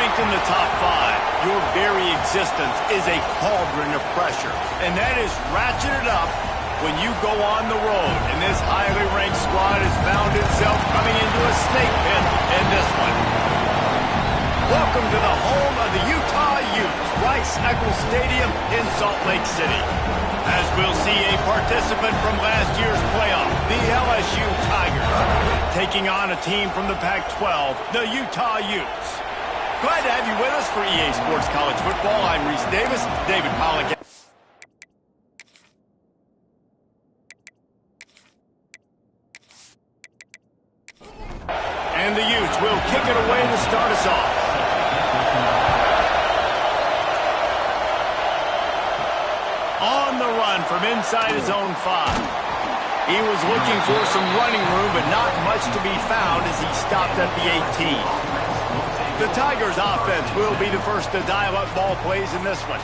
ranked in the top 5, your very existence is a cauldron of pressure. And that is ratcheted up when you go on the road. And this highly ranked squad has found itself coming into a snake pit in this one. Welcome to the home of the Utah Utes, Rice-Eccles Stadium in Salt Lake City. As we'll see a participant from last year's playoff, the LSU Tigers, taking on a team from the Pac-12, the Utah Utes. Glad to have you with us for EA Sports College Football. I'm Reese Davis, David Pollack. And the Utes will kick it away to start us off. On the run from inside his own 5. He was looking for some running room, but not much to be found as he stopped at the 18. The Tigers' offense will be the first to dial up ball plays in this one.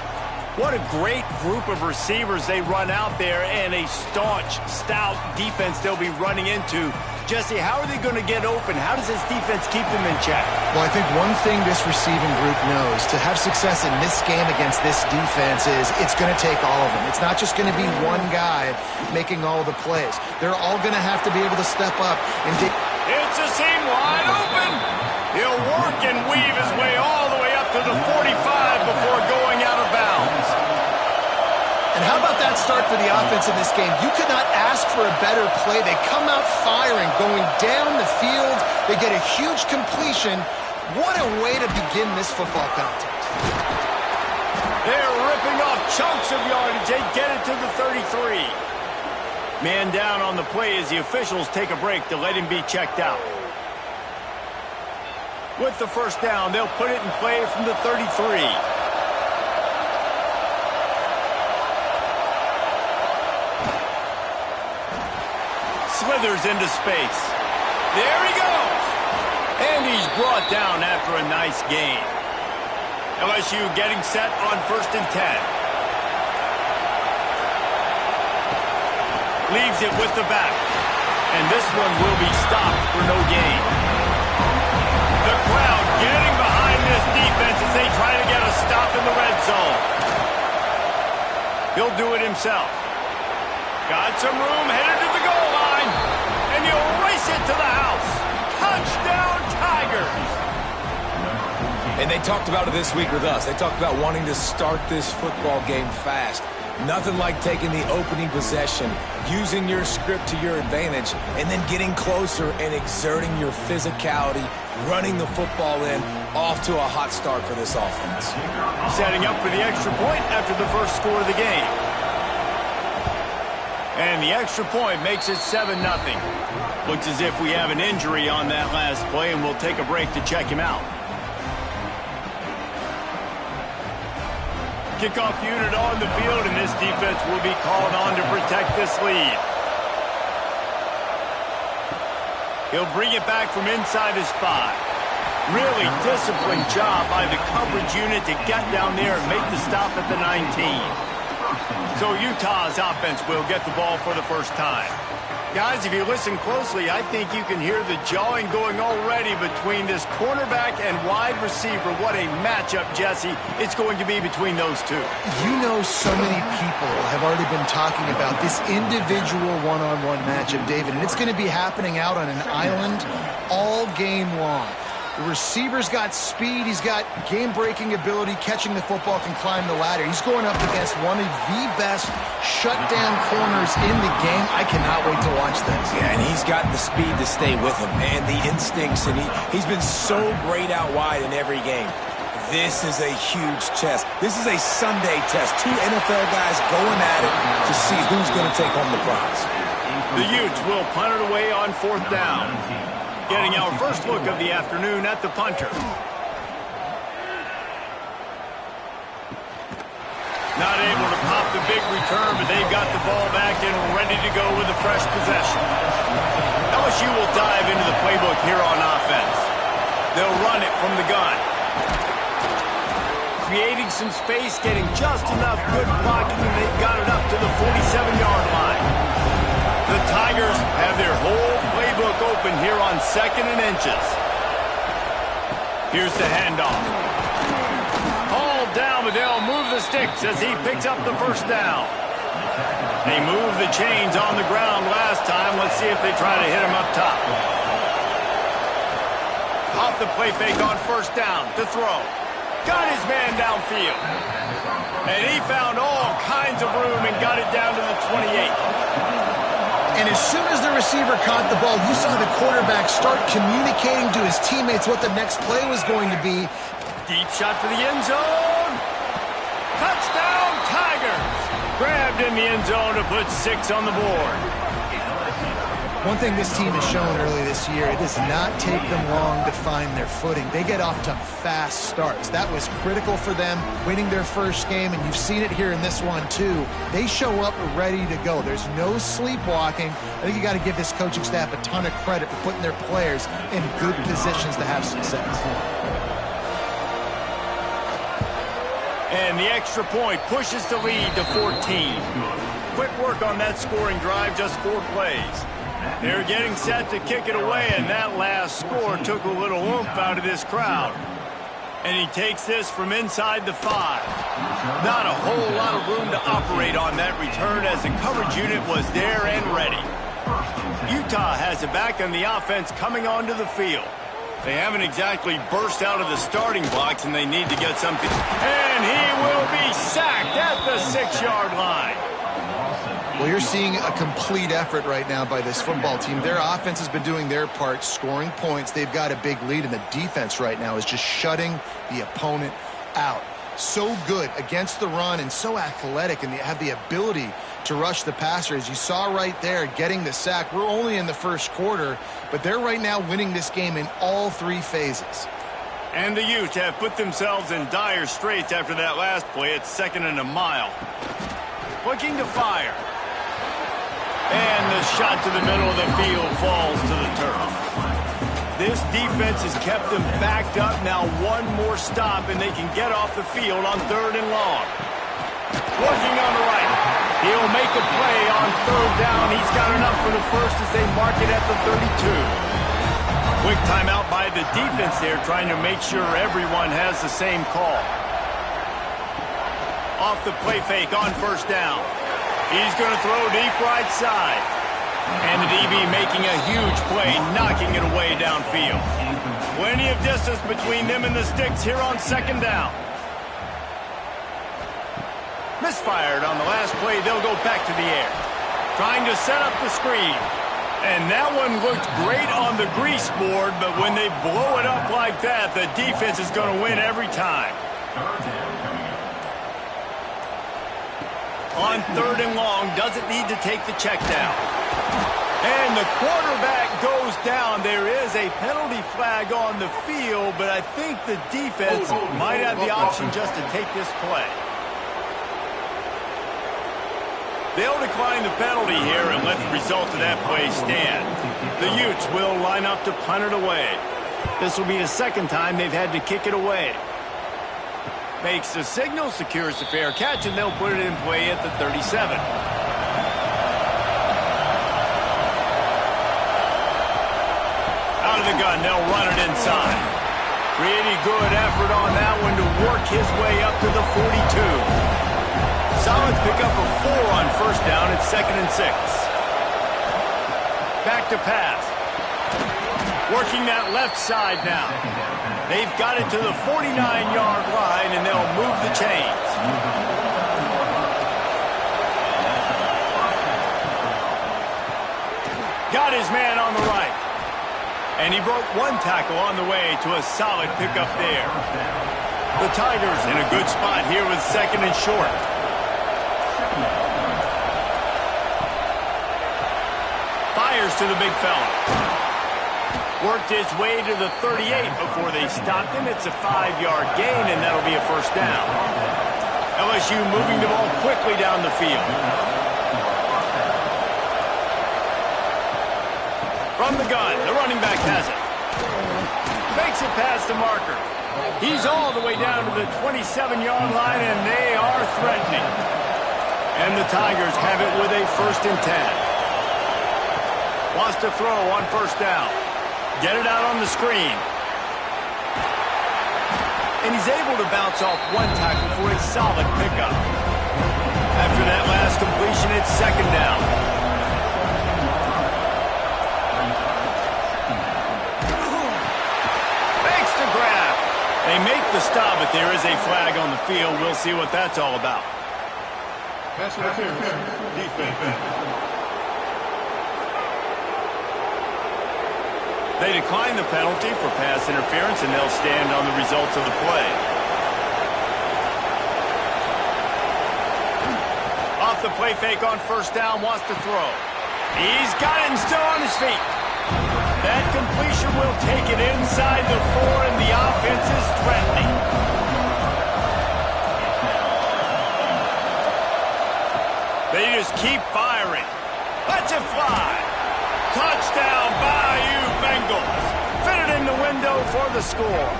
What a great group of receivers they run out there, and a staunch, stout defense they'll be running into. Jesse, how are they going to get open? How does this defense keep them in check? Well, I think one thing this receiving group knows, to have success in this game against this defense, is it's going to take all of them. It's not just going to be one guy making all the plays. They're all going to have to be able to step up. And it's a seam wide open. He'll work and weave his way all the way up to the 45 before going out of bounds. And how about that start for the offense in this game? You could not ask for a better play. They come out firing, going down the field. They get a huge completion. What a way to begin this football contest. They're ripping off chunks of yardage. They get it to the 33. Man down on the play as the officials take a break to let him be checked out. With the first down, they'll put it in play from the 33. Slithers into space. There he goes. And he's brought down after a nice gain. LSU getting set on 1st and 10. Leaves it with the back. And this one will be stopped for no gain. The crowd getting behind this defense as they try to get a stop in the red zone. He'll do it himself. Got some room, headed to the goal line. And he'll race it to the house. Touchdown, Tigers. And they talked about it this week with us. They talked about wanting to start this football game fast. Nothing like taking the opening possession, using your script to your advantage, and then getting closer and exerting your physicality, running the football in, off to a hot start for this offense. Setting up for the extra point after the first score of the game. And the extra point makes it 7-0. Looks as if we have an injury on that last play, and we'll take a break to check him out. Kickoff unit on the field, and this defense will be called on to protect this lead. He'll bring it back from inside his 5. Really disciplined job by the coverage unit to get down there and make the stop at the 19. So Utah's offense will get the ball for the first time. Guys, if you listen closely, I think you can hear the jawing going already between this cornerback and wide receiver. What a matchup, Jesse, it's going to be between those two. You know, so many people have already been talking about this individual one-on-one matchup, David, and it's going to be happening out on an island all game long. The receiver's got speed. He's got game-breaking ability. Catching the football, can climb the ladder. He's going up against one of the best shutdown corners in the game. I cannot wait to watch this. Yeah, and he's got the speed to stay with him and the instincts, and he's been so great out wide in every game. This is a huge test. This is a Sunday test. 2 NFL guys going at it to see who's going to take home the prize. The Utes will punt it away on 4th down. Getting our first look of the afternoon at the punter. Not able to pop the big return, but they've got the ball back and ready to go with a fresh possession. LSU will dive into the playbook here on offense. They'll run it from the gun. Creating some space, getting just enough good blocking, and they've got it up to the 47-yard line. The Tigers have their whole playbook open here on 2nd and inches. Here's the handoff. as he picks up the first down. They moved the chains on the ground last time. Let's see if they try to hit him up top. Off the play fake on first down to throw. Got his man downfield. And he found all kinds of room and got it down to the 28. And as soon as the receiver caught the ball, you saw the quarterback start communicating to his teammates what the next play was going to be. Deep shot for the end zone. Touchdown, Tigers. Grabbed in the end zone to put 6 on the board. One thing this team has shown early this year, it does not take them long to find their footing. They get off to fast starts. That was critical for them, winning their first game, and you've seen it here in this one too. They show up ready to go. There's no sleepwalking. I think you got to give this coaching staff a ton of credit for putting their players in good positions to have success. And the extra point pushes the lead to 14. Quick work on that scoring drive, just 4 plays. They're getting set to kick it away, and that last score took a little oomph out of this crowd. And he takes this from inside the 5. Not a whole lot of room to operate on that return as the coverage unit was there and ready. Utah has it back on the offense coming onto the field. They haven't exactly burst out of the starting blocks, and they need to get something. And he will be sacked at the 6-yard line. Well, you're seeing a complete effort right now by this football team. Their offense has been doing their part, scoring points. They've got a big lead, and the defense right now is just shutting the opponent out. So good against the run and so athletic, and they have the ability to rush the passer. As you saw right there, getting the sack. We're only in the first quarter, but they're right now winning this game in all 3 phases. And the Utes have put themselves in dire straits after that last play. It's 2nd and a mile. Looking to fire. And the shot to the middle of the field falls to the turf. This defense has kept them backed up. Now one more stop, and they can get off the field on 3rd and long. Working on the right. He'll make a play on 3rd down. He's got enough for the first as they mark it at the 32. Quick timeout by the defense there, trying to make sure everyone has the same call. Off the play fake on 1st down. He's going to throw deep right side. And the DB making a huge play, knocking it away downfield. Plenty of distance between them and the sticks here on 2nd down. Misfired on the last play. They'll go back to the air. Trying to set up the screen. And that one looked great on the grease board, but when they blow it up like that, the defense is going to win every time. On 3rd and long, doesn't need to take the check down. And the quarterback goes down. There is a penalty flag on the field, but I think the defense might have the option just to take this play. They'll decline the penalty here and let the result of that play stand. The Utes will line up to punt it away. This will be the 2nd time they've had to kick it away. Makes the signal, secures the fair catch, and they'll put it in play at the 37. Out of the gun, they'll run it inside. Pretty good effort on that one to work his way up to the 42. Solid pickup of 4 on 1st down. It's 2nd and 6. Back to pass. Working that left side now. They've got it to the 49-yard line, and they'll move the chains. Got his man on the right. And he broke 1 tackle on the way to a solid pickup there. The Tigers in a good spot here with 2nd and short. Fires to the big fella. Worked his way to the 38 before they stopped him. It's a 5-yard gain, and that'll be a 1st down. LSU moving the ball quickly down the field. From the gun, the running back has it. Makes it past the marker. He's all the way down to the 27-yard line, and they are threatening. And the Tigers have it with a 1st and 10. Wants to throw on 1st down. Get it out on the screen. and he's able to bounce off one tackle for a solid pickup. After that last completion, it's second down. Makes the grab. They make the stop, but there is a flag on the field. We'll see what that's all about. Pass interference. Defense. They decline the penalty for pass interference, and they'll stand on the results of the play. Off the play fake on first down, wants to throw. He's got it and still on his feet. That completion will take it inside the 4, and the offense is threatening. They just keep firing. Let's it fly. Touchdown, Bayou Bengals. Fit it in the window for the score.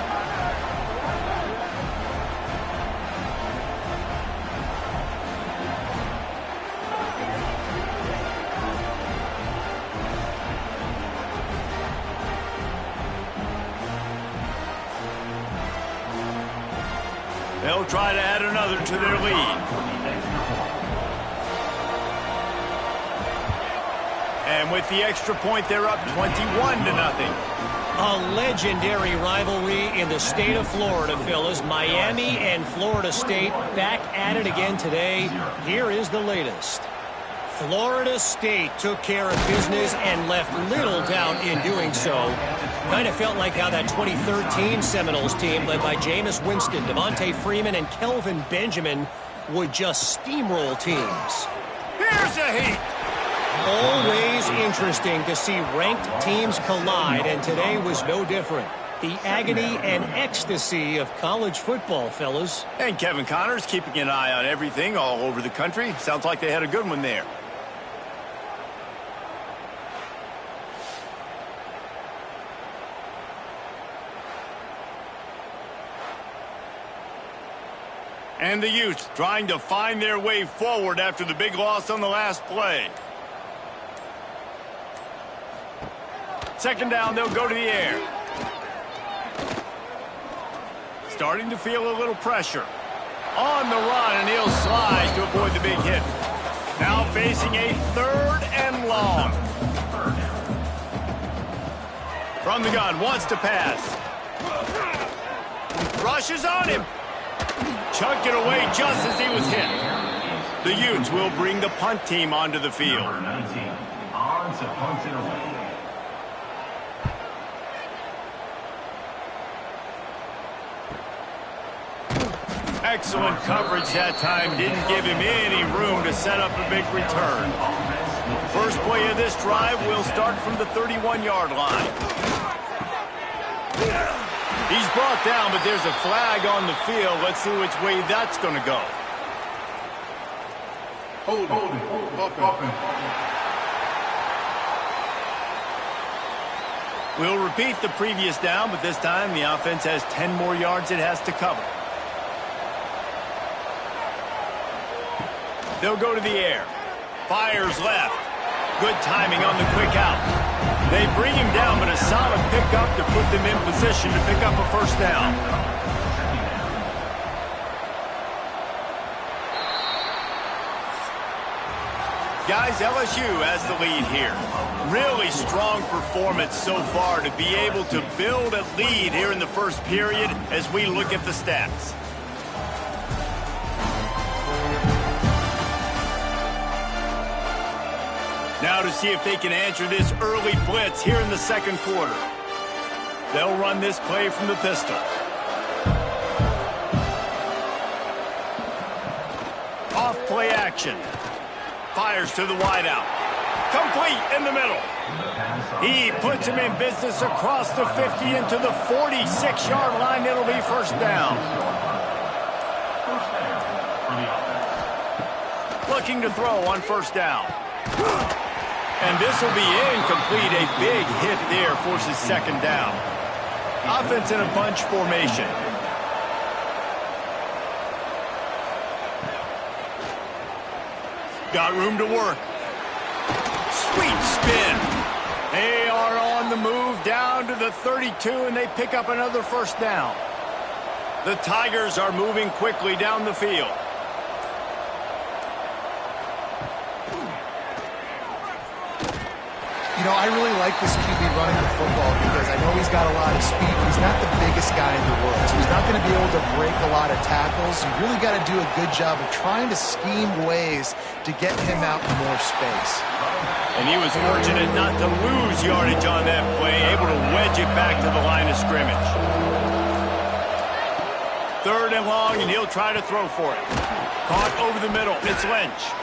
They'll try to add another to their lead. And with the extra point, they're up 21-0. A legendary rivalry in the state of Florida, fellas. Miami and Florida State back at it again today. Here is the latest. Florida State took care of business and left little doubt in doing so. Kind of felt like how that 2013 Seminoles team, led by Jameis Winston, Devontae Freeman, and Kelvin Benjamin, would just steamroll teams. Here's a heat. Always interesting to see ranked teams collide, and today was no different. The agony and ecstasy of college football, fellas. And Kevin Connors keeping an eye on everything all over the country. Sounds like they had a good one there. And the Utes trying to find their way forward after the big loss on the last play. Second down, they'll go to the air. Starting to feel a little pressure. On the run, and he'll slide to avoid the big hit. Now facing a 3rd and long. From the gun, wants to pass. Rushes on him. Chucked it away just as he was hit. The Utes will bring the punt team onto the field. Number 19 on to punt it away. Excellent coverage that time. Didn't give him any room to set up a big return. First play of this drive will start from the 31-yard line. He's brought down, but there's a flag on the field. Let's see which way that's going to go. Hold it. We'll repeat the previous down, but this time the offense has 10 more yards it has to cover. They'll go to the air. Fires left. Good timing on the quick out. They bring him down, but a solid pickup to put them in position to pick up a first down. Guys, LSU has the lead here. Really strong performance so far to be able to build a lead here in the first period as we look at the stats. Now to see if they can answer this early blitz here in the second quarter. They'll run this play from the pistol. Off play action. Fires to the wideout. Complete in the middle. He puts him in business across the 50 into the 46-yard line. It'll be first down. Looking to throw on first down. And this will be incomplete. A big hit there forces second down. Offense in a bunch formation. Got room to work. Sweet spin. They are on the move down to the 32, and they pick up another first down. The Tigers are moving quickly down the field. You know, I really like this QB running the football because I know he's got a lot of speed, but he's not the biggest guy in the world. So he's not going to be able to break a lot of tackles. You really got to do a good job of trying to scheme ways to get him out in more space. And he was fortunate not to lose yardage on that play, able to wedge it back to the line of scrimmage. 3rd and long, and he'll try to throw for it. Caught over the middle. It's Lynch.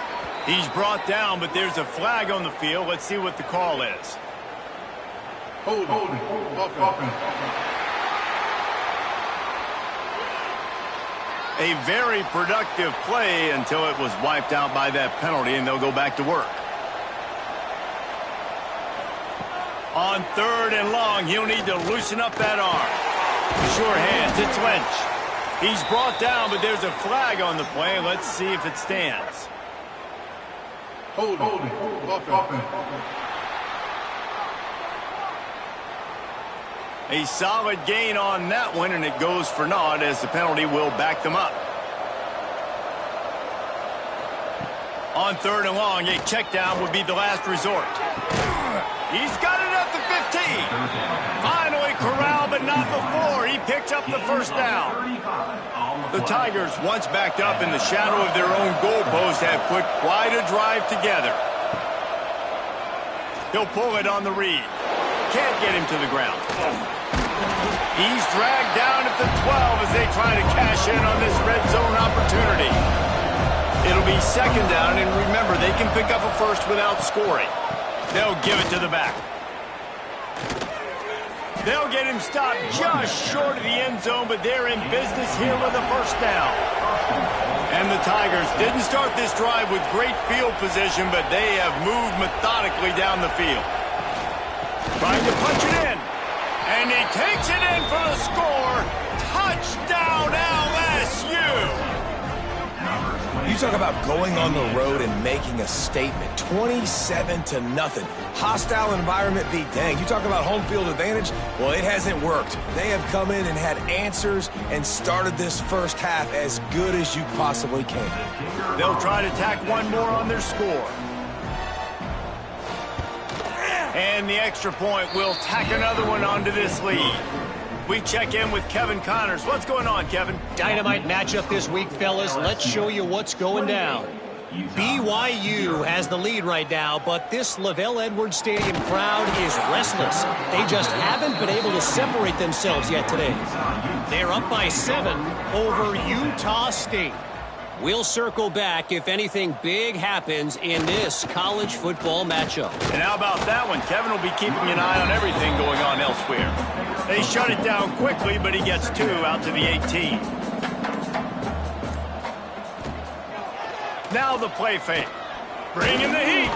He's brought down, but there's a flag on the field. Let's see what the call is. Holding. Offense. A very productive play until it was wiped out by that penalty, and they'll go back to work. On 3rd and long, he'll need to loosen up that arm. Sure hands. It's Lynch. He's brought down, but there's a flag on the play. Let's see if it stands. Holding. Offense. A solid gain on that one, and it goes for naught as the penalty will back them up. On 3rd and long, a check down would be the last resort. He's got it at the 15. Finally corralled, but not before. He picks up the first down. The Tigers, once backed up in the shadow of their own goalpost, have put quite a drive together. He'll pull it on the read. Can't get him to the ground. He's dragged down at the 12 as they try to cash in on this red zone opportunity. It'll be 2nd down, and remember, they can pick up a first without scoring. They'll give it to the back. They'll get him stopped just short of the end zone, but they're in business here with a first down. And the Tigers didn't start this drive with great field position, but they have moved methodically down the field. Trying to punch it in. And he takes it in for the score. Touchdown, LSU! You talk about going on the road and making a statement. 27-0. Hostile environment be dang. You talk about home field advantage? Well, it hasn't worked. They have come in and had answers and started this first half as good as you possibly can. They'll try to tack one more on their score. And the extra point will tack another one onto this lead. We check in with Kevin Connors. What's going on, Kevin? Dynamite matchup this week, fellas. Let's show you what's going down. BYU has the lead right now, but this LaVell Edwards Stadium crowd is restless. They just haven't been able to separate themselves yet today. They're up by 7 over Utah State. We'll circle back if anything big happens in this college football matchup. And how about that one? Kevin will be keeping an eye on everything going on elsewhere. They shut it down quickly, but he gets 2 out to the 18. Now the play fake. Bring in the heat.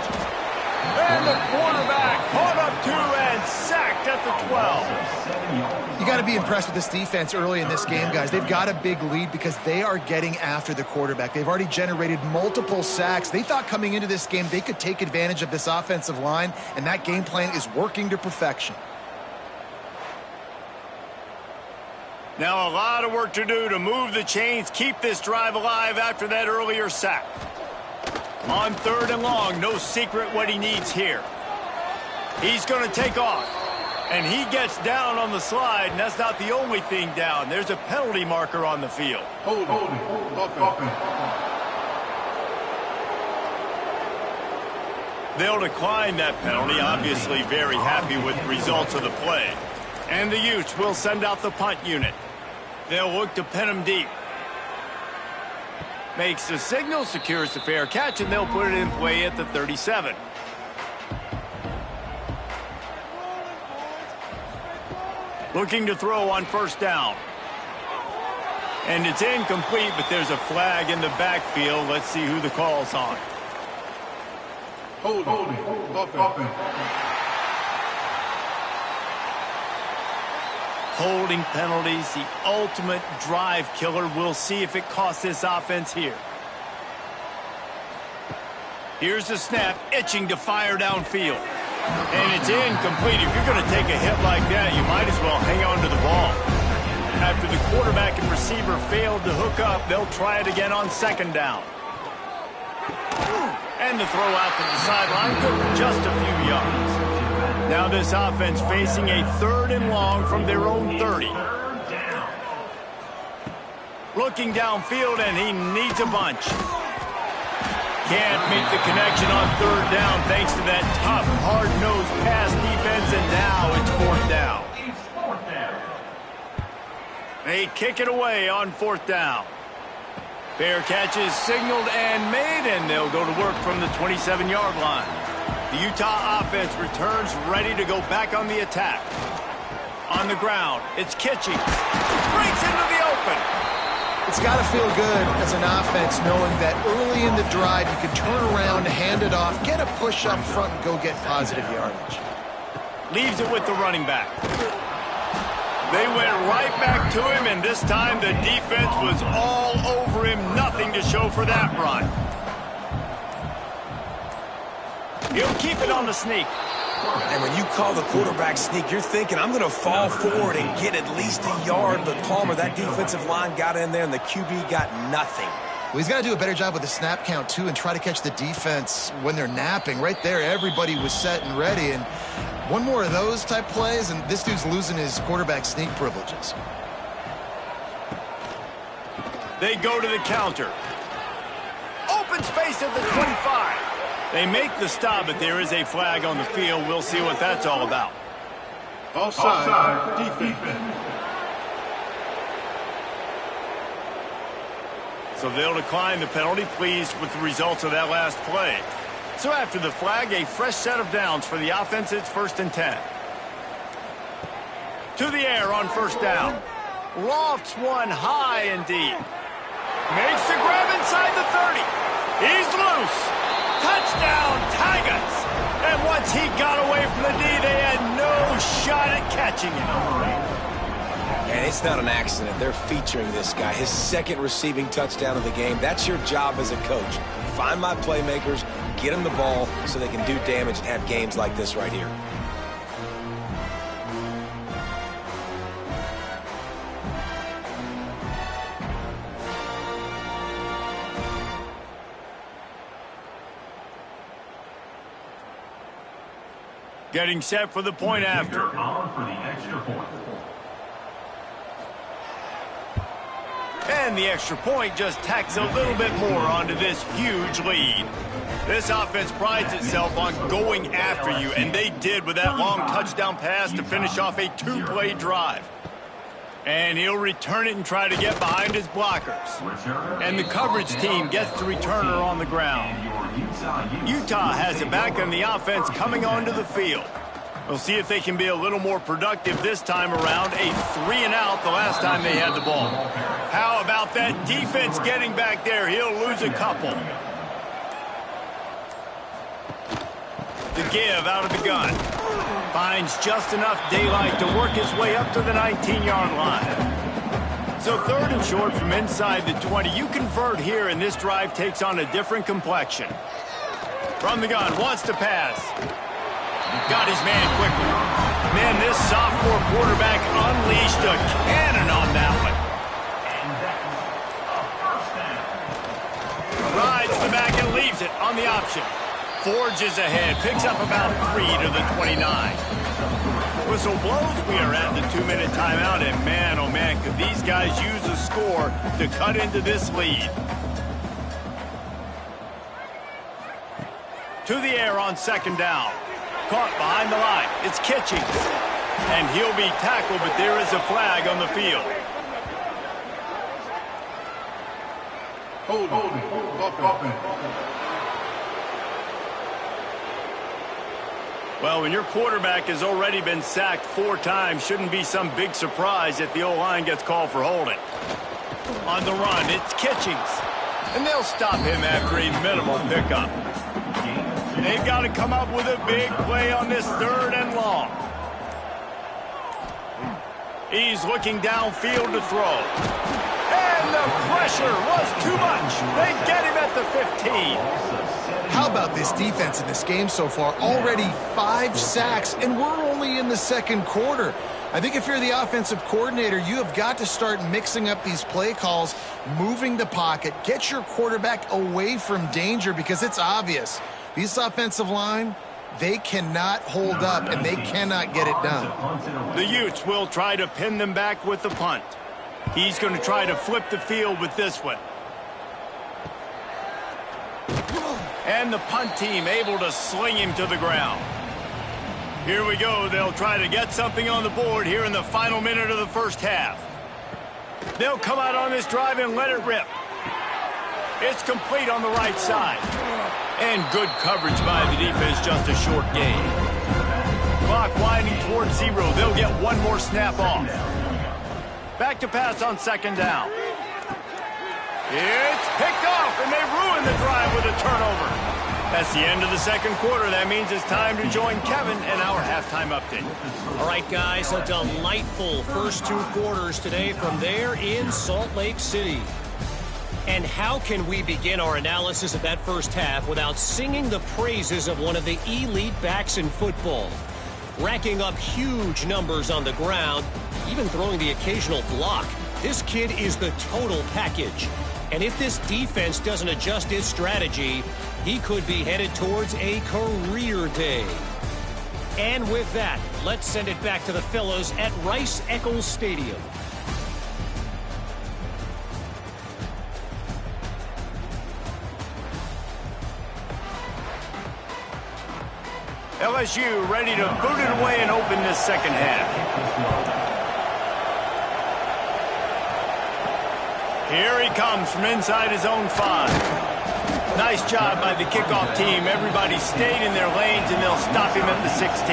And the quarterback caught up 2 and sacked at the 12. You got to be impressed with this defense early in this game, guys. They've got a big lead because they are getting after the quarterback. They've already generated multiple sacks. They thought coming into this game they could take advantage of this offensive line, and that game plan is working to perfection. Now a lot of work to do to move the chains, keep this drive alive after that earlier sack. On 3rd and long, no secret what he needs here. He's going to take off. And he gets down on the slide, and that's not the only thing down. There's a penalty marker on the field. Holding. They'll decline that penalty, obviously very happy with the results of the play. And the Utes will send out the punt unit. They'll look to pin him deep. Makes the signal, secures the fair catch, and they'll put it in play at the 37. Looking to throw on 1st down. And it's incomplete, but there's a flag in the backfield. Let's see who the call's on. Holding. Holding penalties, the ultimate drive killer. We'll see if it costs this offense here. Here's the snap, itching to fire downfield. And it's incomplete. If you're going to take a hit like that, you might as well hang on to the ball. After the quarterback and receiver failed to hook up, they'll try it again on second down. And the throw out to the sideline, good for just a few yards. Now this offense facing a 3rd and long from their own 30. Looking downfield, and he needs a bunch. Can't make the connection on 3rd down thanks to that tough, hard-nosed pass defense, and now it's 4th down. They kick it away on 4th down. Fair catch is signaled and made, and they'll go to work from the 27-yard line. The Utah offense returns ready to go back on the attack. On the ground, it's Kitchings. Breaks into the open. It's got to feel good as an offense knowing that early in the drive you can turn around, hand it off, get a push up front, and go get positive yardage. Leaves it with the running back. They went right back to him, and this time the defense was all over him. Nothing to show for that run. He'll keep it on the sneak. And when you call the quarterback sneak, you're thinking, I'm going to fall forward and get at least a yard. But Palmer, that defensive line got in there, and the QB got nothing. Well, he's got to do a better job with the snap count, too, and try to catch the defense when they're napping. Right there, everybody was set and ready. And one more of those type plays, and this dude's losing his quarterback sneak privileges. They go to the counter. Open space at the 25. They make the stop, but there is a flag on the field. We'll see what that's all about. Offside defense. So they'll decline the penalty, pleased with the results of that last play. So after the flag, a fresh set of downs for the offense. It's 1st and 10. To the air on 1st down. Lofts one high and deep. Makes the grab inside the 30. He's loose. Touchdown, Tigers. And once he got away from the D, they had no shot at catching him. And it's not an accident. They're featuring this guy. His 2nd receiving touchdown of the game. That's your job as a coach. Find my playmakers, get them the ball so they can do damage and have games like this right here. Getting set for the point after. And the extra point just tacks a little bit more onto this huge lead. This offense prides itself on going after you, and they did with that long touchdown pass to finish off a 2-play drive. And he'll return it and try to get behind his blockers. And the coverage team gets the returner on the ground. Utah has it back on the offense coming onto the field. We'll see if they can be a little more productive this time around. A 3-and-out the last time they had the ball. How about that defense getting back there? He'll lose a couple. The give out of the gun. Finds just enough daylight to work his way up to the 19-yard line. So 3rd and short from inside the 20. You convert here, and this drive takes on a different complexion. From the gun, wants to pass. Got his man quickly. Man, this sophomore quarterback unleashed a cannon on that one. Rides the back and leaves it on the option. Forges ahead, picks up about 3 to the 29. Whistle blows, we are at the 2-minute timeout, and man, oh man, could these guys use a score to cut into this lead. To the air on 2nd down. Caught behind the line, it's Kitchings. And he'll be tackled, but there is a flag on the field. Well, when your quarterback has already been sacked 4 times, shouldn't be some big surprise if the O-line gets called for holding. On the run, it's Kitchings. And they'll stop him after a minimal pickup. They've got to come up with a big play on this 3rd and long. He's looking downfield to throw. And the pressure was too much. They get him at the 15. How about this defense in this game so far? Already 5 sacks, and we're only in the 2nd quarter. I think if you're the offensive coordinator, you have got to start mixing up these play calls, moving the pocket, get your quarterback away from danger, because it's obvious. This offensive line, they cannot hold up, and they cannot get it done. The Utes will try to pin them back with the punt. He's going to try to flip the field with this one. And the punt team able to sling him to the ground. Here we go. They'll try to get something on the board here in the final minute of the first half. They'll come out on this drive and let it rip. It's complete on the right side. And good coverage by the defense, just a short gain. Clock winding towards 0. They'll get one more snap off. Back to pass on second down. It's picked off, and they ruin the drive with a turnover. That's the end of the second quarter. That means it's time to join Kevin in our halftime update. All right, guys, a delightful first 2 quarters today from there in Salt Lake City. And how can we begin our analysis of that first half without singing the praises of one of the elite backs in football? Racking up huge numbers on the ground, even throwing the occasional block. This kid is the total package. And if this defense doesn't adjust its strategy, he could be headed towards a career day. And with that, let's send it back to the fellows at Rice-Eccles Stadium. LSU ready to boot it away and open this second half. Here he comes from inside his own 5. Nice job by the kickoff team. Everybody stayed in their lanes, and they'll stop him at the 16.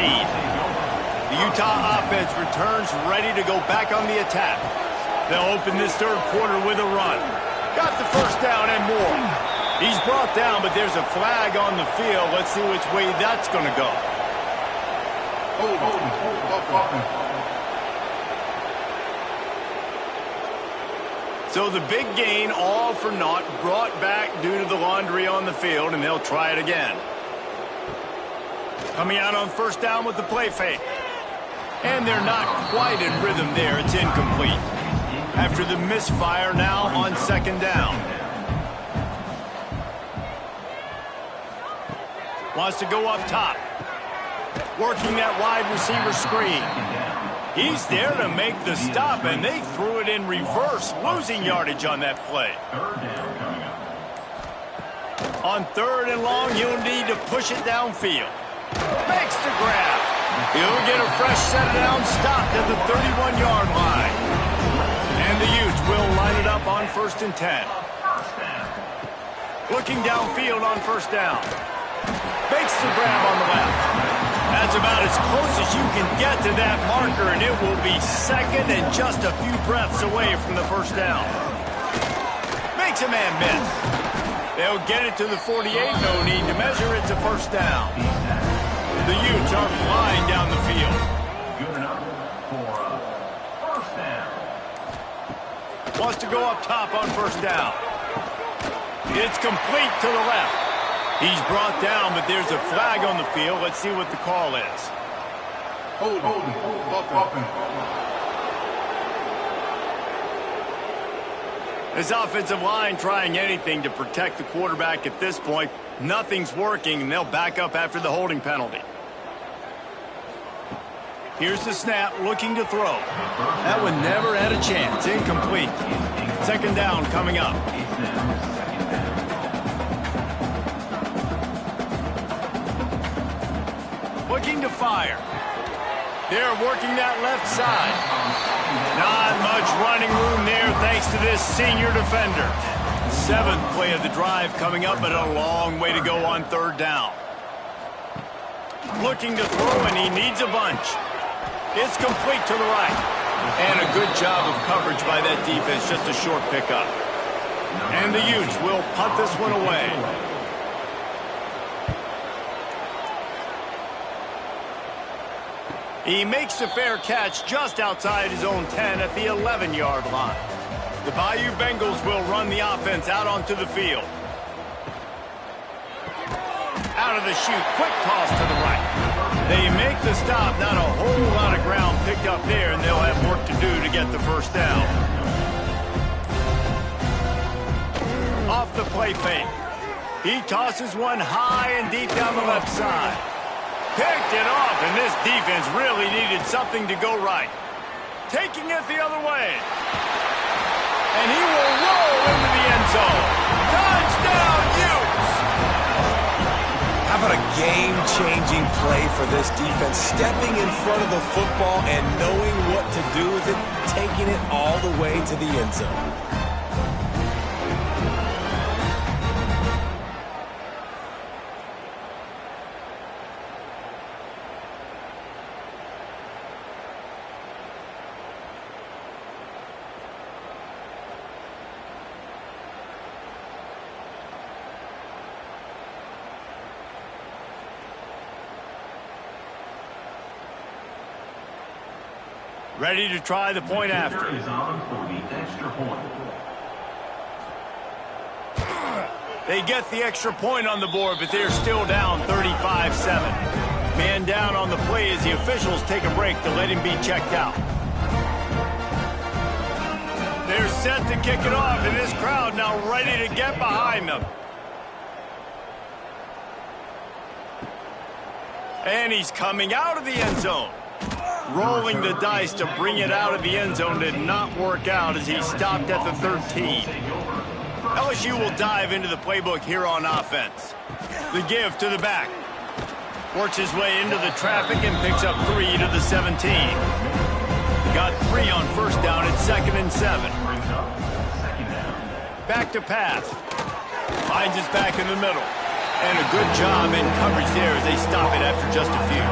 The Utah offense returns ready to go back on the attack. They'll open this third quarter with a run. Got the first down and more. He's brought down, but there's a flag on the field. Let's see which way that's going to go. So the big gain, all for naught, brought back due to the laundry on the field, and they'll try it again. Coming out on first down with the play fake. And they're not quite in rhythm there. It's incomplete. After the misfire, now on second down. Wants to go up top. Working that wide receiver screen. He's there to make the stop, and they threw it in reverse, losing yardage on that play. On third and long, he'll need to push it downfield. Makes the grab. He'll get a fresh set down, stopped at the 31-yard line. And the Utes will line it up on 1st and 10. Looking downfield on first down. Makes the grab on the left. That's about as close as you can get to that marker, and it will be second and just a few breaths away from the first down. Makes a man miss. They'll get it to the 48. No need to measure. It's a first down. The Utes are flying down the field. Good enough for a first down. Wants to go up top on first down. It's complete to the left. He's brought down, but there's a flag on the field. Let's see what the call is. Hold, offense. This offensive line trying anything to protect the quarterback at this point. Nothing's working, and they'll back up after the holding penalty. Here's the snap, looking to throw. That one never had a chance. Incomplete. Second down coming up. Looking to fire. They're working that left side. Not much running room there thanks to this senior defender. 7th play of the drive coming up, but a long way to go on third down. Looking to throw, and he needs a bunch. It's complete to the right. And a good job of coverage by that defense, just a short pickup. And the Utes will punt this one away. He makes the fair catch just outside his own 10 at the 11-yard line. The Bayou Bengals will run the offense out onto the field. Out of the chute, quick toss to the right. They make the stop. Not a whole lot of ground picked up there, and they'll have work to do to get the first down. Off the play fake. He tosses one high and deep down the left side. Picked it off, and this defense really needed something to go right. Taking it the other way. And he will roll into the end zone. Touchdown, Utes! How about a game-changing play for this defense? Stepping in front of the football and knowing what to do with it, taking it all the way to the end zone. Ready to try the point after. Is on for the extra point. They get the extra point on the board, but they're still down 35-7. Man down on the play as the officials take a break to let him be checked out. They're set to kick it off, and this crowd now ready to get behind them. And he's coming out of the end zone. Rolling the dice to bring it out of the end zone did not work out as he stopped at the 13. LSU will dive into the playbook here on offense. The give to the back. Works his way into the traffic and picks up 3 to the 17. Got 3 on first down at 2nd and 7. Back to pass. Finds his back in the middle. And a good job in coverage there as they stop it after just a few.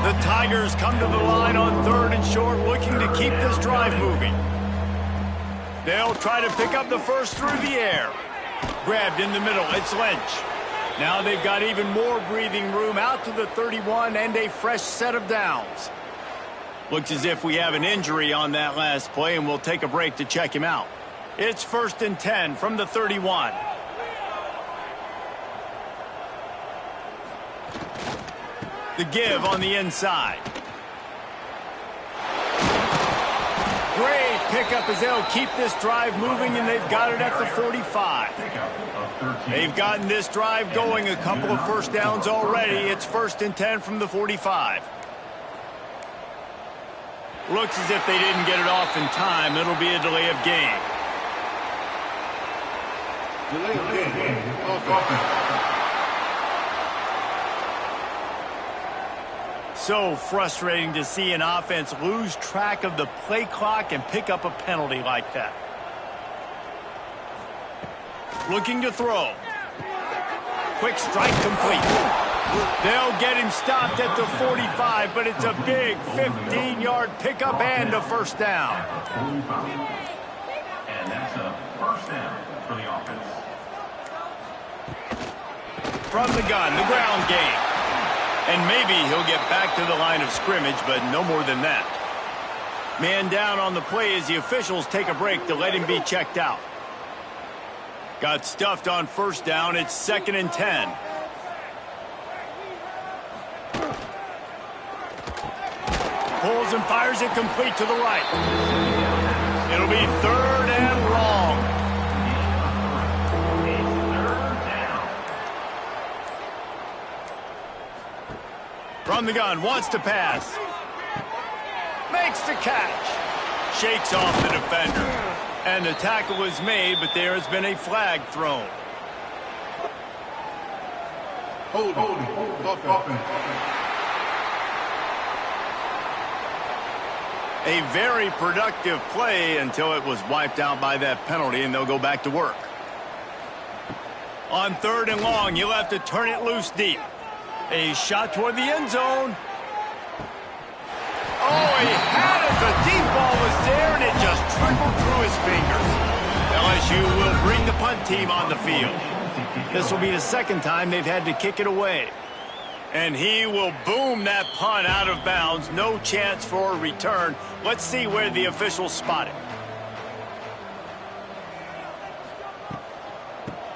The Tigers come to the line on 3rd and short, looking to keep this drive moving. They'll try to pick up the first through the air. Grabbed in the middle, it's Lynch. Now they've got even more breathing room out to the 31 and a fresh set of downs. Looks as if we have an injury on that last play, and we'll take a break to check him out. It's 1st and 10 from the 31. The give on the inside. Great pickup as they'll keep this drive moving, and they've got it at the 45. They've gotten this drive going, a couple of first downs already. It's 1st and 10 from the 45. Looks as if they didn't get it off in time. It'll be a delay of game. Delay of game. Offense. So frustrating to see an offense lose track of the play clock and pick up a penalty like that. Looking to throw. Quick strike complete. They'll get him stopped at the 45, but it's a big 15-yard pickup and a first down. And that's a first down for the offense. From the gun, the ground game. And maybe he'll get back to the line of scrimmage, but no more than that. Man down on the play as the officials take a break to let him be checked out. Got stuffed on first down. It's 2nd and 10. Pulls and fires it complete to the right. It'll be 3rd and long. From the gun, wants to pass. Makes the catch. Shakes off the defender. And the tackle was made, but there has been a flag thrown. Hold. A very productive play until it was wiped out by that penalty, and they'll go back to work. On 3rd and long, you'll have to turn it loose deep. A shot toward the end zone. Oh, he had it. The deep ball was there, and it just trickled through his fingers. LSU will bring the punt team on the field. This will be the 2nd time they've had to kick it away. And he will boom that punt out of bounds. No chance for a return. Let's see where the officials spot it.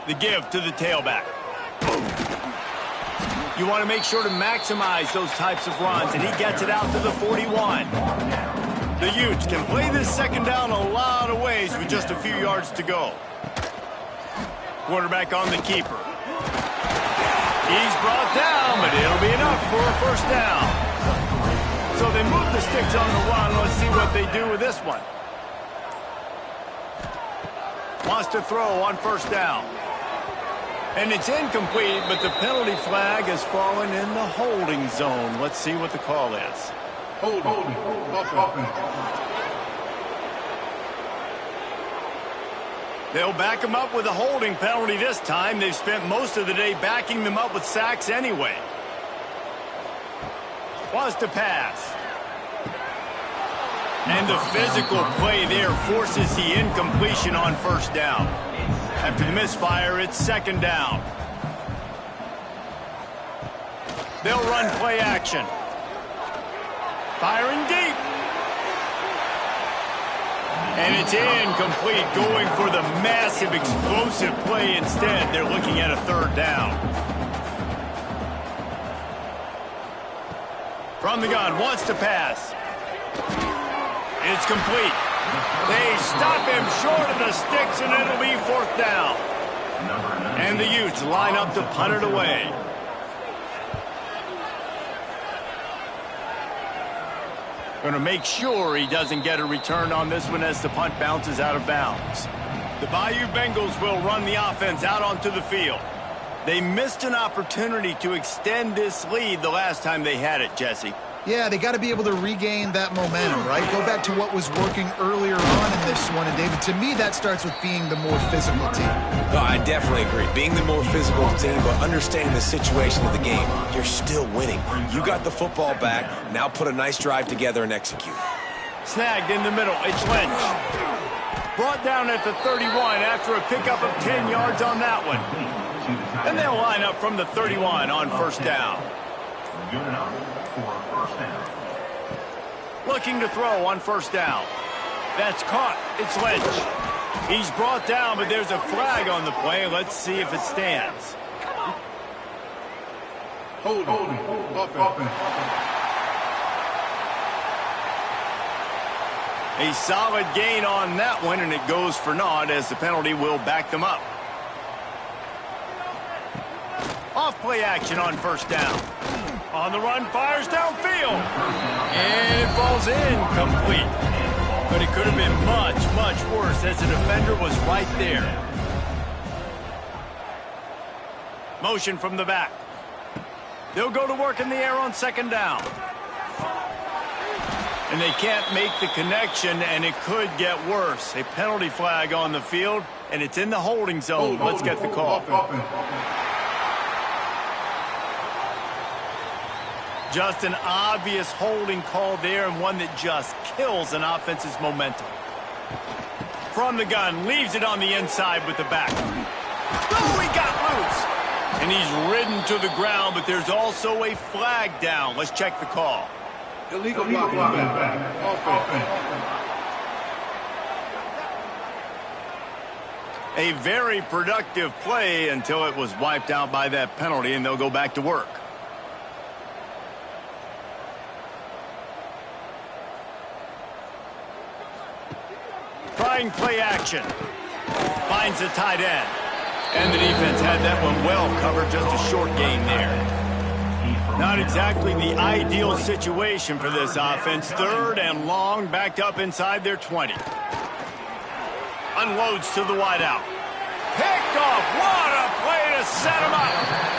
The give to the tailback. You want to make sure to maximize those types of runs, and he gets it out to the 41. The Utes can play this second down a lot of ways with just a few yards to go. Quarterback on the keeper. He's brought down, but it'll be enough for a first down. So they move the sticks on the run. Let's see what they do with this one. Wants to throw on first down. And it's incomplete, but the penalty flag has fallen in the holding zone. Let's see what the call is. Holding. They'll back him up with a holding penalty this time. They've spent most of the day backing them up with sacks anyway. Wants to pass. And the physical play there forces the incompletion on first down. After the misfire, it's second down. They'll run play action. Firing deep. And it's incomplete, going for the massive explosive play instead. They're looking at a third down. From the gun, wants to pass. It's complete. They stop him short of the sticks, and it'll be fourth down. And the Utes line up to punt it away. Going to make sure he doesn't get a return on this one as the punt bounces out of bounds. The Bayou Bengals will run the offense out onto the field. They missed an opportunity to extend this lead the last time they had it, Jesse. Yeah, they got to be able to regain that momentum, right? Go back to what was working earlier on in this one. And, David, to me, that starts with being the more physical team. No, I definitely agree. Being the more physical team, but understanding the situation of the game. You're still winning. You got the football back. Now put a nice drive together and execute. Snagged in the middle. It's Lynch. Brought down at the 31 after a pickup of 10 yards on that one. And they'll line up from the 31 on first down. Good enough for a first down. Looking to throw on first down. That's caught. It's Lynch. He's brought down, but there's a flag on the play. Let's see if it stands. Holding. A solid gain on that one, and it goes for naught as the penalty will back them up. Off play action on first down. On the run, fires downfield. And it falls incomplete. But it could have been much, much worse as the defender was right there. Motion from the back. They'll go to work in the air on second down. And they can't make the connection, and it could get worse. A penalty flag on the field, and it's in the holding zone. Let's get the call. Just an obvious holding call there, and one that just kills an offense's momentum. From the gun, leaves it on the inside with the back. Oh, he got loose. And he's ridden to the ground, but there's also a flag down. Let's check the call. Illegal blocking. A very productive play until it was wiped out by that penalty, and they'll go back to work. Trying play action. Finds the tight end. And the defense had that one well covered, just a short gain there. Not exactly the ideal situation for this offense. Third and long, backed up inside their 20. Unloads to the wideout. Picked off. What a play to set him up.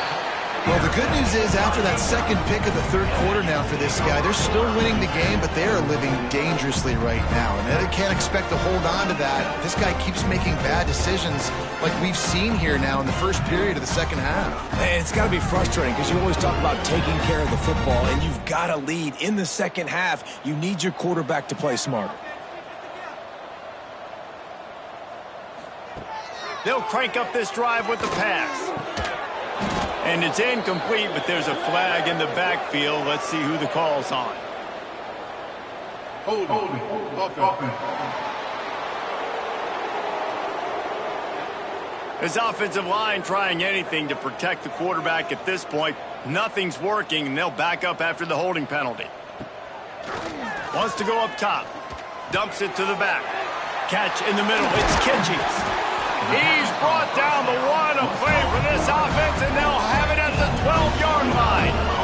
Well, the good news is after that second pick of the third quarter now for this guy, they're still winning the game, but they are living dangerously right now. And they can't expect to hold on to that. This guy keeps making bad decisions like we've seen here now in the first period of the second half. And it's got to be frustrating because you always talk about taking care of the football, and you've got to lead in the second half. You need your quarterback to play smarter. They'll crank up this drive with the pass. And it's incomplete, but there's a flag in the backfield. Let's see who the call's on. His offensive line trying anything to protect the quarterback at this point. Nothing's working, and they'll back up after the holding penalty. Wants to go up top. Dumps it to the back. Catch in the middle. It's Kitchings. He's brought down the one. A play for this offense, and they'll have it at the 12-yard line.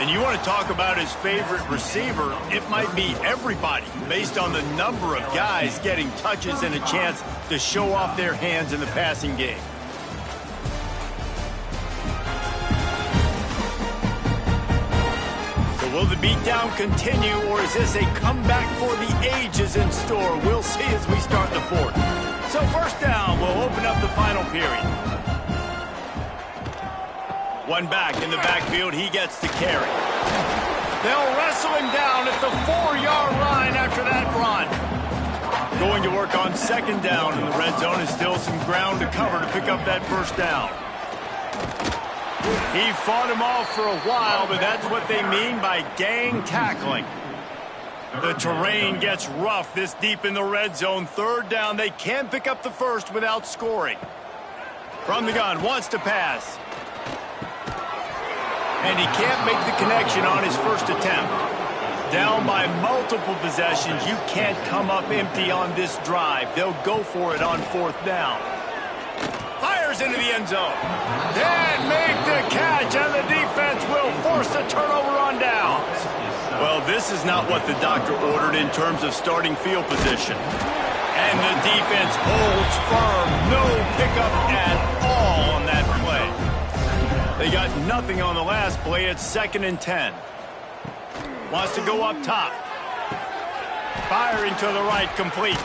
And you want to talk about his favorite receiver, it might be everybody, based on the number of guys getting touches and a chance to show off their hands in the passing game. So will the beatdown continue, or is this a comeback for the ages in store? We'll see as we start the fourth. So first down, we'll open up the final period. One back in the backfield, he gets the carry. They'll wrestle him down at the 4-yard line after that run. Going to work on second down in the red zone, and still some ground to cover to pick up that first down. He fought him off for a while, but that's what they mean by gang tackling. The terrain gets rough this deep in the red zone. Third down, they can pick up the first without scoring. From the gun, wants to pass. And he can't make the connection on his first attempt. Down by multiple possessions, you can't come up empty on this drive. They'll go for it on fourth down. Fires into the end zone. And make the catch, and the defense will force the turnover on downs. Well, this is not what the doctor ordered in terms of starting field position. And the defense holds firm. No pickup at all on that play. They got nothing on the last play. It's 2nd and 10. Wants to go up top. Firing to the right, complete.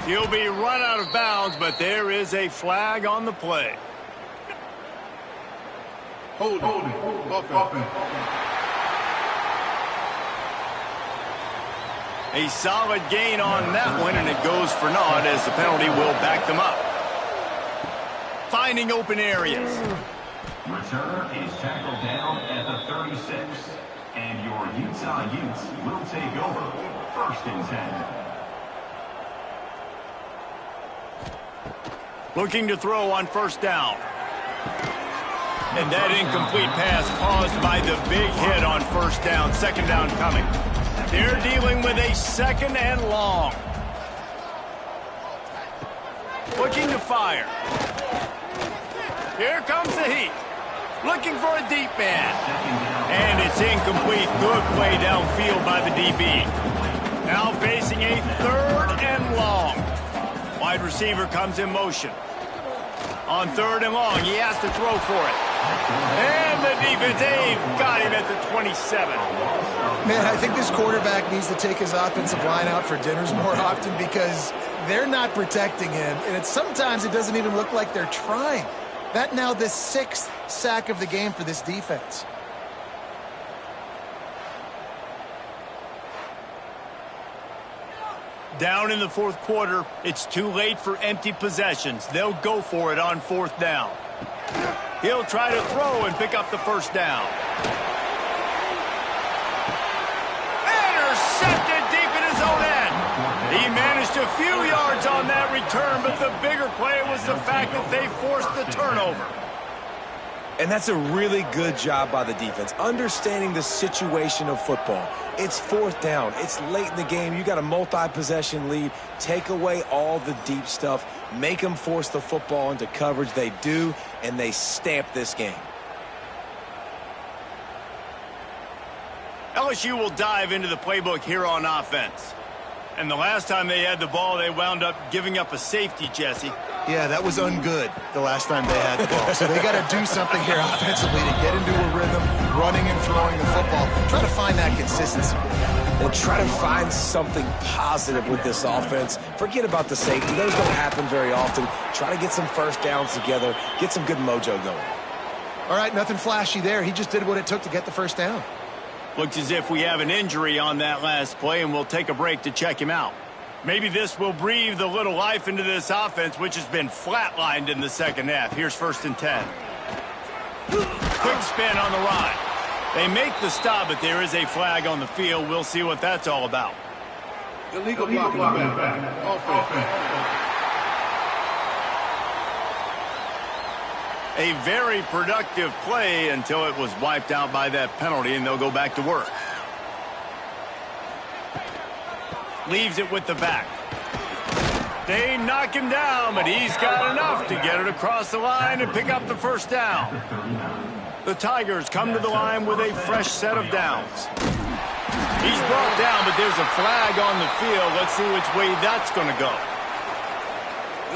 He'll be run out of bounds, but there is a flag on the play. Hold it. A solid gain on that one, and it goes for naught as the penalty will back them up. Finding open areas. Returner is tackled down at the 36, and your Utah Utes will take over 1st and 10. Looking to throw on first down. And that incomplete pass caused by the big hit on first down. Second down coming. They're dealing with a 2nd and long. Looking to fire. Here comes the heat. Looking for a deep man. And it's incomplete. Good play downfield by the DB. Now facing a 3rd and long. Wide receiver comes in motion. On 3rd and long, he has to throw for it. And the defense, they've got him at the 27. Man, I think this quarterback needs to take his offensive line out for dinners more often because they're not protecting him. And sometimes it doesn't even look like they're trying. That now the 6th sack of the game for this defense. Down in the 4th quarter, it's too late for empty possessions. They'll go for it on 4th down. He'll try to throw and pick up the first down. Intercepted deep in his own end. He managed a few yards on that return, but the bigger play was the fact that they forced the turnover. And that's a really good job by the defense, understanding the situation of football. It's 4th down. It's late in the game. You got a multi-possession lead. Take away all the deep stuff. Make them force the football into coverage. They do, and they stamp this game. LSU will dive into the playbook here on offense. And the last time they had the ball, they wound up giving up a safety, Jesse. Yeah, that was ungood the last time they had the ball. So they got to do something here offensively to get into a rhythm, running and throwing the football. Try to find that consistency. And try to find something positive with this offense. Forget about the safety. Those don't happen very often. Try to get some first downs together. Get some good mojo going. All right, nothing flashy there. He just did what it took to get the first down. Looks as if we have an injury on that last play, and we'll take a break to check him out. Maybe this will breathe a little life into this offense, which has been flatlined in the second half. Here's 1st and 10. Quick spin on the ride. They make the stop, but there is a flag on the field. We'll see what that's all about. Illegal blocking back. Offense. A very productive play until it was wiped out by that penalty, and they'll go back to work. Leaves it with the back. They knock him down, but he's got enough to get it across the line and pick up the first down. The Tigers come to the line with a fresh set of downs. He's brought down, but there's a flag on the field. Let's see which way that's going to go.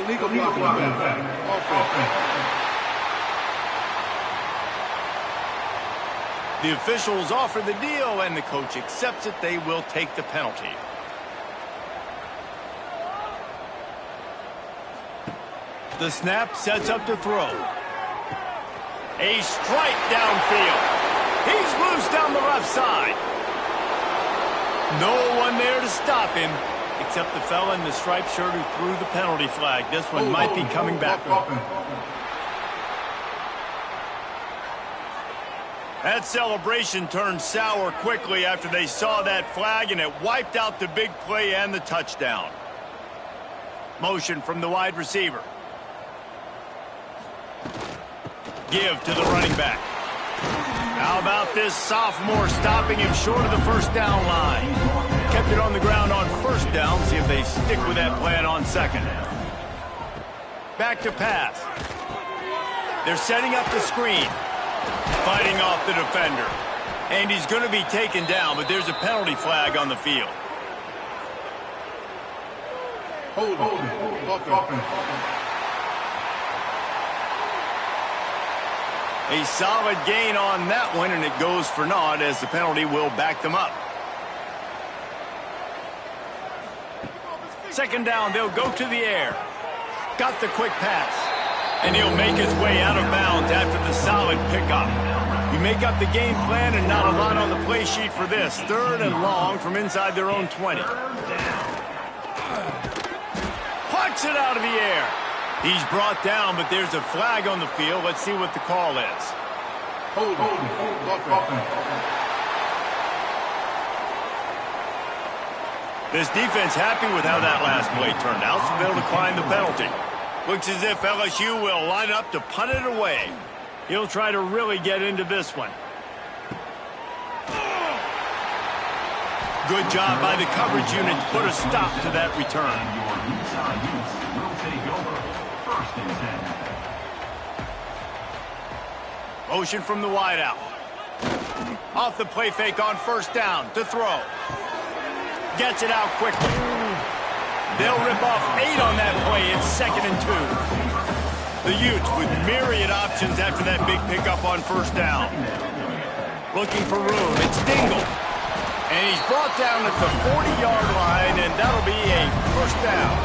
Illegal blocking back. Offense. The officials offer the deal, and the coach accepts it. They will take the penalty. The snap sets up to throw. A strike downfield. He's loose down the left side. No one there to stop him, except the fella in the striped shirt who threw the penalty flag. This one might be coming back. That celebration turned sour quickly after they saw that flag, and it wiped out the big play and the touchdown. Motion from the wide receiver. Give to the running back. How about this sophomore stopping him short of the first down line? Kept it on the ground on first down. See if they stick with that plan on second. Back to pass. They're setting up the screen. Fighting off the defender. And he's going to be taken down, but there's a penalty flag on the field. Hold. A solid gain on that one, and it goes for naught as the penalty will back them up. Second down, they'll go to the air. Got the quick pass. And he'll make his way out of bounds after the solid pickup. You make up the game plan and not a lot on the play sheet for this. Third and long from inside their own 20. Puts it out of the air. He's brought down, but there's a flag on the field. Let's see what the call is. Hold. This defense happy with how that last play turned out, so they'll decline the penalty. Looks as if LSU will line up to punt it away. He'll try to really get into this one. Good job by the coverage unit to put a stop to that return. Motion from the wideout. Off the play fake on first down to throw. Gets it out quickly. They'll rip off 8 on that play. It's 2nd and 2. The Utes with myriad options after that big pickup on first down. Looking for room. It's Dingle. And he's brought down at the 40-yard line, and that'll be a first down.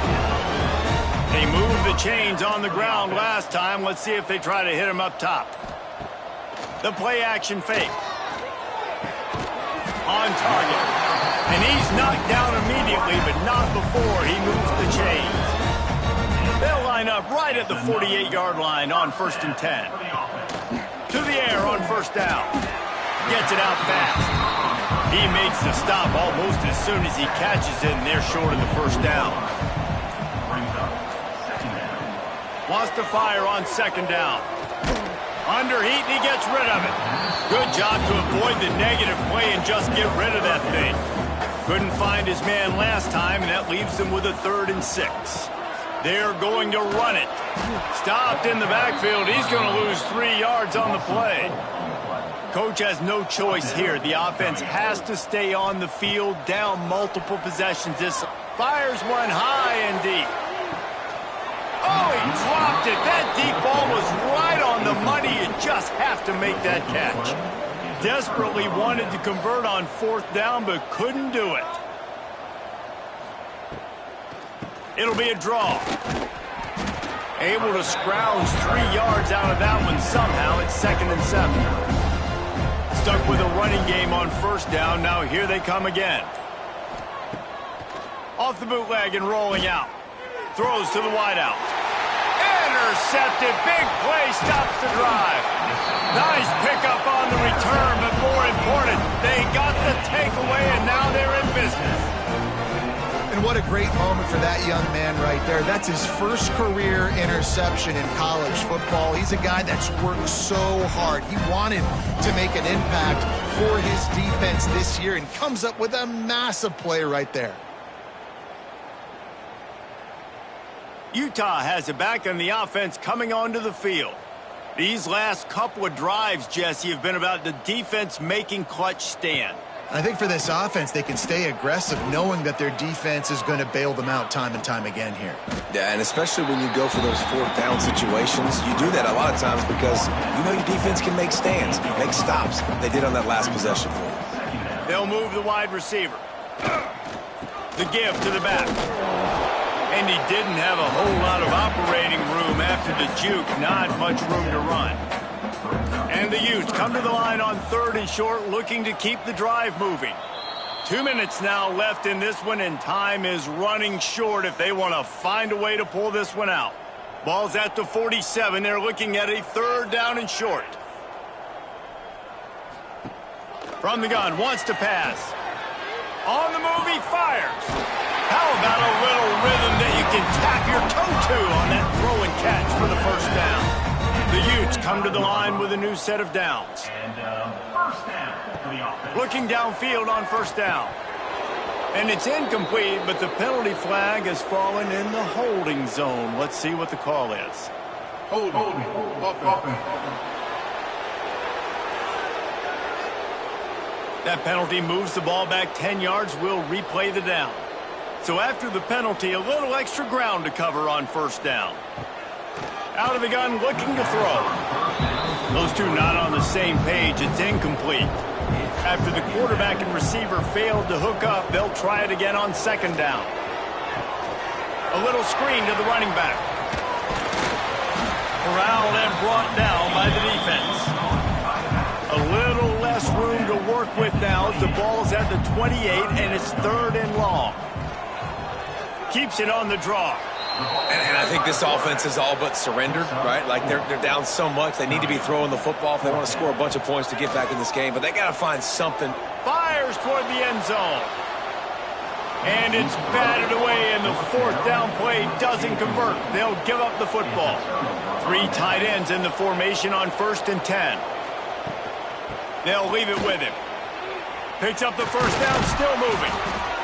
They moved the chains on the ground last time. Let's see if they try to hit him up top. The play action fake. On target. And he's knocked down immediately, but not before he moves the chains. They'll line up right at the 48-yard line on 1st and 10. To the air on first down. Gets it out fast. He makes the stop almost as soon as he catches it, and they're short of the first down. Wants to fire on 2nd down. Under heat, and he gets rid of it. Good job to avoid the negative play and just get rid of that thing. Couldn't find his man last time, and that leaves them with a 3rd and 6. They're going to run it. Stopped in the backfield. He's going to lose 3 yards on the play. Coach has no choice here. The offense has to stay on the field, down multiple possessions. This fires one high and deep. Oh, he dropped it. That deep ball was right on the money. You just have to make that catch. Desperately wanted to convert on 4th down, but couldn't do it. It'll be a draw. Able to scrounge 3 yards out of that one somehow. It's 2nd and 7. Stuck with a running game on first down. Now here they come again. Off the bootleg and rolling out. Throws to the wideout. Intercepted. Big play stops the drive. Nice pickup on the return, but more important, they got the takeaway, and now they're in business. And what a great moment for that young man right there. That's his first career interception in college football. He's a guy that's worked so hard. He wanted to make an impact for his defense this year and comes up with a massive play right there. Utah has it back on the offense coming onto the field. These last couple of drives, Jesse, have been about the defense making clutch stand. I think for this offense, they can stay aggressive knowing that their defense is going to bail them out time and time again here. Yeah, and especially when you go for those fourth down situations, you do that a lot of times because you know your defense can make stands, make stops. They did on that last possession for you. They'll move the wide receiver. The give to the back. And he didn't have a whole lot of operating room after the juke. Not much room to run. And the Utes come to the line on 3rd and short, looking to keep the drive moving. 2 minutes now left in this one, and time is running short if they want to find a way to pull this one out. Ball's at the 47. They're looking at a 3rd down and short. From the gun, wants to pass. On the move, he fires. How about a little rhythm that you can tap your toe to on that throw and catch for the first down? The Utes come to the line with a new set of downs. And first down for the offense. Looking downfield on 1st down. And it's incomplete, but the penalty flag has fallen in the holding zone. Let's see what the call is. Holding. Offense. That penalty moves the ball back 10 yards. We'll replay the down. So after the penalty, a little extra ground to cover on 1st down. Out of the gun, looking to throw. Those two not on the same page. It's incomplete. After the quarterback and receiver failed to hook up, they'll try it again on 2nd down. A little screen to the running back. Corralled and brought down by the defense. A little less room to work with now as the ball's at the 28 and it's 3rd and long. Keeps it on the draw. And I think this offense is all but surrendered, right? Like they're down so much. They need to be throwing the football if they want to score a bunch of points to get back in this game. But they got to find something. Fires toward the end zone. And it's batted away, and the 4th down play doesn't convert. They'll give up the football. 3 tight ends in the formation on 1st and 10. They'll leave it with him. Picks up the 1st down, still moving.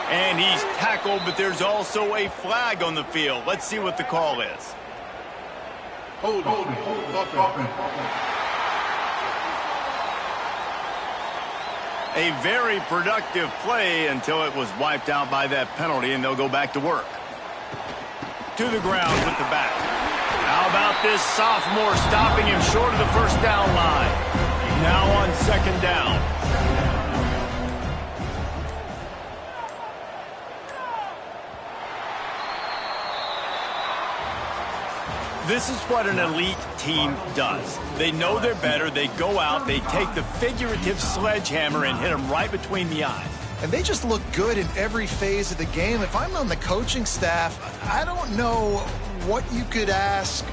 And he's tackled, but there's also a flag on the field. Let's see what the call is. Holding. Offense. A very productive play until it was wiped out by that penalty, and they'll go back to work. To the ground with the back. How about this sophomore stopping him short of the 1st down line? Now on 2nd down. This is what an elite team does. They know they're better. They go out. They take the figurative sledgehammer and hit them right between the eyes. And they just look good in every phase of the game. If I'm on the coaching staff, I don't know what you could ask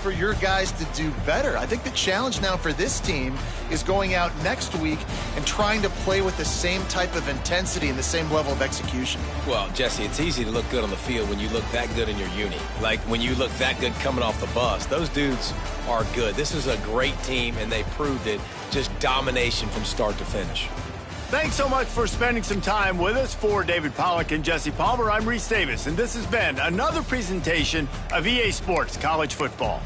for your guys to do better. I think the challenge now for this team is going out next week and trying to play with the same type of intensity and the same level of execution. Well, Jesse, it's easy to look good on the field when you look that good in your uni. Like when you look that good coming off the bus. Those dudes are good. This is a great team, and they proved it. Just domination from start to finish. Thanks so much for spending some time with us. For David Pollack and Jesse Palmer, I'm Reese Davis, and this has been another presentation of EA Sports College Football.